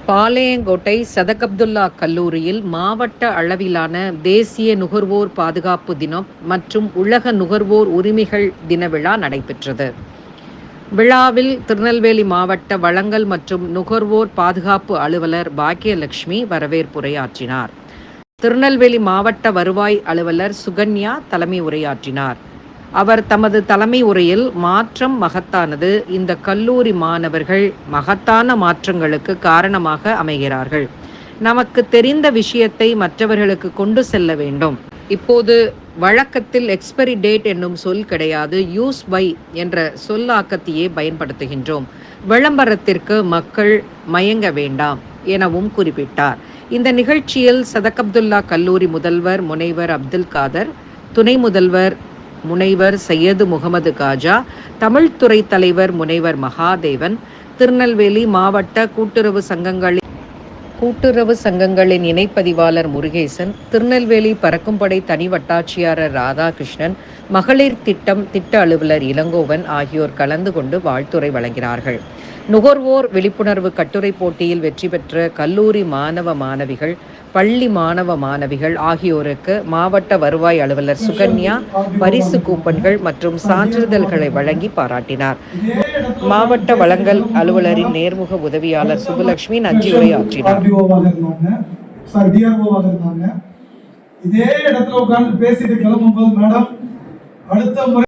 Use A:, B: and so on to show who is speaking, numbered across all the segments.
A: பாளையங்கோட்டை சதகப்துல்லா கல்லூரியில் மாவட்ட அளவிலான தேசிய நுகர்வோர் பாதுகாப்பு தினம் மற்றும் உலக நுகர்வோர் உரிமைகள் தின விழா நடைபெற்றது. விழாவில் திருநெல்வேலி மாவட்ட வழங்கல் மற்றும் நுகர்வோர் பாதுகாப்பு அலுவலர் பாக்கியலட்சுமி வரவேற்புரையாற்றினார். திருநெல்வேலி மாவட்ட வருவாய் அலுவலர் சுகன்யா தலைமை உரையாற்றினார். அவர் தமது தலைமை உரையில் மாற்றம் மகத்தானது, இந்த கல்லூரி மாணவர்கள் மகத்தான மாற்றங்களுக்கு காரணமாக அமைகிறார்கள். நமக்கு தெரிந்த விஷயத்தை மற்றவர்களுக்கு கொண்டு செல்ல வேண்டும். இப்போது வழக்கத்தில் எக்ஸ்பைரி டேட் என்னும் சொல் கிடையாது, யூஸ் பை என்ற சொல்லாக்கத்தையே பயன்படுத்துகின்றோம். விளம்பரத்திற்கு மக்கள் மயங்க வேண்டாம் எனவும் குறிப்பிட்டார். இந்த நிகழ்ச்சியில் சதகப்துல்லா கல்லூரி முதல்வர் முனைவர் அப்துல் காதர், துணை முதல்வர் முனைவர் சையது முகமது காஜா, தமிழ்துறை தலைவர் முனைவர் மகாதேவன், திருநெல்வேலி மாவட்ட கூட்டுறவு சங்கங்களின் இணைப்பதிவாளர் முருகேசன், திருநெல்வேலி பறக்கும்படை தனி வட்டாட்சியாளர் ராதாகிருஷ்ணன், மகளிர் திட்ட அலுவலர் இளங்கோவன் ஆகியோர் கலந்து கொண்டு வாழ்த்துரை வழங்கினார்கள். நுகர்வோர் விழிப்புணர்வு கட்டுரை போட்டியில் வெற்றி பெற்ற கல்லூரி மாணவ மாணவிகள், பள்ளி மாணவ மாணவிகள் ஆகியோருக்கு மாவட்ட வருவாய் அலுவலர் சுகன்யா பரிசு கூப்பன்கள் மற்றும் சான்றிதழ்களை வழங்கி பாராட்டினார். மாவட்ட வழங்கல் அலுவலரின் நேர்முக உதவியாளர் சுபலட்சுமி நன்றி உரையாற்றினார்.
B: இதே இடத்துல உட்கார்ந்து பேசிட்டு கிளம்பும்போது, மேடம் அடுத்த முறை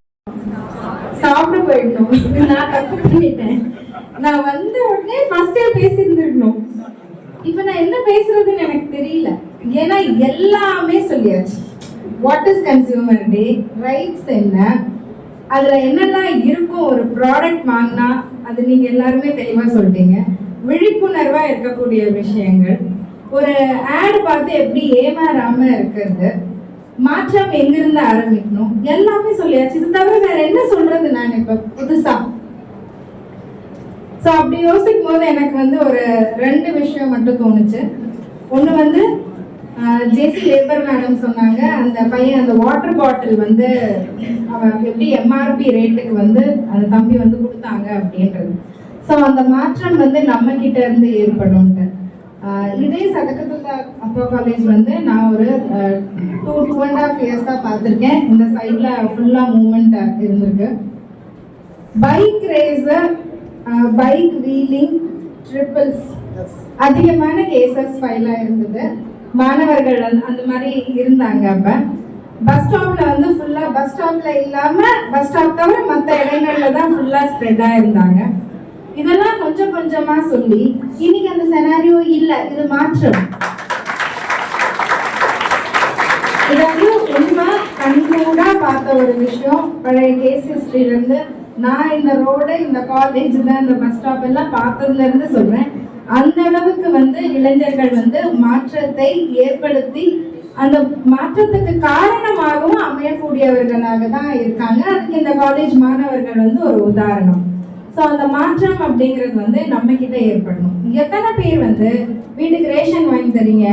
C: சாப்பிட போயிடணும், நான் தப்பு பண்ணிட்டேன், நான் வந்த உடனே ஃபர்ஸ்டே பேசியிருந்திருக்கணும், இப்ப நான் என்ன பேசுறதுன்னு எனக்கு தெரியல. ஏன்னா எல்லாமே சொல்லியாச்சு. What is consumer day, rights என்ன, அதுல என்னெல்லாம் இருக்கும், ஒரு ப்ராடக்ட் வாங்கினா அது நீங்க எல்லாருமே தெளிவா சொல்லிட்டீங்க. விழிப்புணர்வா இருக்கக்கூடிய விஷயங்கள், ஒரு ஆட் பார்த்து எப்படி ஏமாறாம இருக்கிறது, மாற்றம் எங்கிருந்து ஆரம்பிக்கணும், எல்லாமே சொல்லியாச்சு. இது தவிர வேற என்ன சொல்றது நான் இப்ப புதுசா? ஸோ அப்படி யோசிக்கும் போது எனக்கு ஒரு 2 விஷயம் மட்டும் தோணுச்சு. ஒன்று ஜேசி லேபர் மேடம் சொன்னாங்க, அந்த பையன் அந்த வாட்டர் பாட்டில் அவன் எப்படி எம்ஆர்பி ரேட்டுக்கு அந்த தம்பி கொடுத்தாங்க அப்படின்றது. ஸோ அந்த மாற்றம் நம்ம கிட்ட இருந்து ஏற்படும்ட்டு. இதே சதகத்துல்லா அப்பா காலேஜ் நான் ஒரு 2.5 இயர்ஸா பார்த்துருக்கேன். இந்த சைட்ல ஃபுல்லா மூவ்மெண்ட் இருந்திருக்கு. Bike racer, bike wheeling, triples அதிகமான கேசஸ் ஃபைலா இருந்தது. மாணவர்கள் அந்த மாதிரி இருந்தாங்க. அப்ப பஸ் ஸ்டாப்ல ஃபுல்லா, பஸ் ஸ்டாப்ல இல்லாம பஸ் ஸ்டாப் தவிர மற்ற இடங்கள்ல தான் ஃபுல்லா ஸ்ப்ரெட்டா இருந்தாங்க. இதெல்லாம் கொஞ்சம் கொஞ்சமா சொல்லி இன்னைக்கு அந்த செனாரியோ இல்ல, இது மாற்றம். இது உண்மை கண்கூடா பார்த்த ஒரு விஷயம். பழைய கேஸ் ஹிஸ்டரியில இருந்து நான் இந்த ரோடு, இந்த காலேஜ், இந்த பஸ் ஸ்டாப் எல்லாம் பார்த்ததுல இருந்து சொல்றேன். அந்த அளவுக்கு இளைஞர்கள் மாற்றத்தை ஏற்படுத்தி அந்த மாற்றத்துக்கு காரணமாகவும் அமையக்கூடியவர்களாக தான் இருக்காங்க. அதுக்கு இந்த காலேஜ் மாணவர்கள் ஒரு உதாரணம். ஸோ அந்த மாற்றம் அப்படிங்கிறது நம்ம கிட்ட ஏற்படணும். எத்தனை பேர் வீட்டுக்கு ரேஷன் வாங்கி தரீங்க?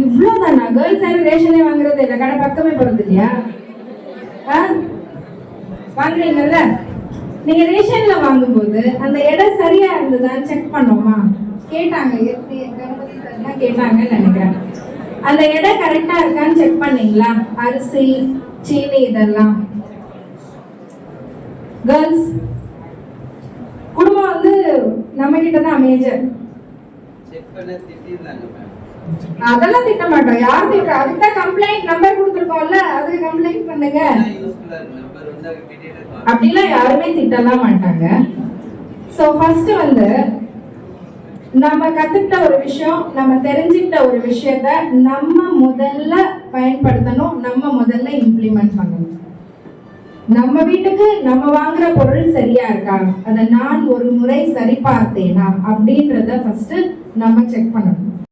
C: இவ்வளவுதானா? கேர்ள்ஸ் யாரும் ரேஷனே வாங்குறது இல்லை, கடை பக்கமே போறது இல்லையா? வாங்குறீங்கல்ல? நீங்க ரேஷன்ல வாங்கும்போது அந்த இடம் சரியா இருந்ததான்னு செக் பண்ணோமா? கேட்டாங்க, கேட்டாங்கன்னு நினைக்கிறேன். அந்த இடம் கரெக்டா இருக்கான்னு செக் பண்ணீங்களா? அரிசி, சீனி இதெல்லாம். கேர்ள்ஸ் குடும்பம் நம்ம கிட்டதான் மேஜர். அதெல்லாம் திட்ட மாட்டோம். யார் திட்ட? அதுக்கு கம்ப்ளைண்ட் நம்பர் கொடுத்துருக்கோம்ல, அதுக்கு கம்ப்ளைண்ட் பண்ணுங்க. அப்படிலாம் யாருமே திட்டலாம் மாட்டாங்க. சோ ஃபர்ஸ்ட் நம்ம கத்துக்கிட்ட ஒரு விஷயம், நம்ம தெரிஞ்சுக்கிட்ட ஒரு விஷயத்த நம்ம முதல்ல பயன்படுத்தணும், நம்ம முதல்ல இம்ப்ளிமெண்ட் பண்ணணும். நம்ம வீட்டுக்கு நம்ம வாங்குற பொருள் சரியா இருக்கா, அதை நான் ஒரு முறை சரி பார்த்தேனா அப்படின்றத ஃபர்ஸ்ட் நம்ம செக் பண்ணணும்.